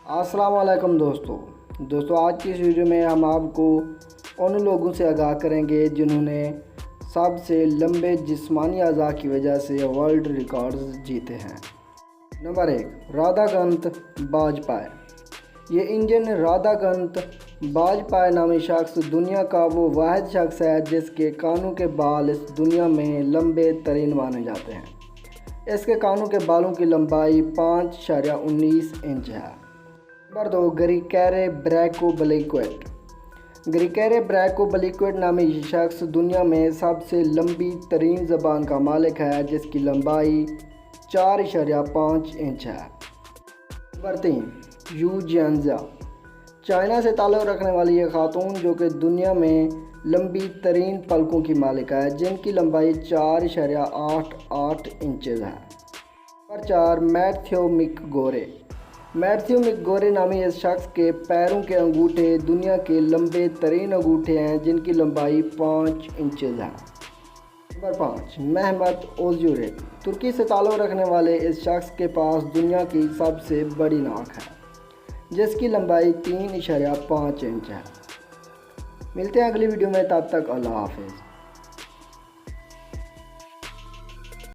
السلام علیکم دوستو آج کی اس ویڈیو میں ہم آپ کو ان لوگوں سے آگاہ کریں گے جنہوں نے سب سے لمبے جسمانی اعضاء کی وجہ سے ورلڈ ریکارڈز جیتے ہیں۔ نمبر 1، رادھا کانت باجپئی۔ یہ انجن رادھا کانت باجپئی نامی شخص دنیا کا وہ واحد شخص ہے جس کے کانوں کے بال اس دنیا میں لمبے ترین مانے جاتے ہیں۔ اس کے کانوں کے بالوں کی لمبائی 5.19 انچ ہے۔ نمبر 2، گریکیرے بریکوبلیکویٹ۔ گریکیرے بریکوبلیکویٹ نامی یہ شخص دنیا میں سب سے لمبی ترین زبان کا مالک ہے جس کی لمبائی 4.5 انچ ہے۔ Number 3، you جیانزا۔ چائنا سے تعلق رکھنے والی یہ خاتون جو کہ دنیا میں لمبی ترین پلکوں کی مالک ہے جن کی لمبائی 4.88 انچز ہے۔ نمبر 4، میتھیو مک گورے۔ میتھیو مک گورے نامی اس شخص کے پیروں کے انگوٹھے دنیا کے لمبے ترین انگوٹھے ہیں جن کی لمبائی 5 انچز ہے۔ نمبر 5، مہمت اوزیورے۔ ترکی سے تعلق رکھنے والے اس شخص کے پاس دنیا کی سب سے بڑی ناک ہے جس کی لمبائی 3.5 انچ ہے۔ ملتے ہیں اگلی ویڈیو میں، تب تک اللہ حافظ۔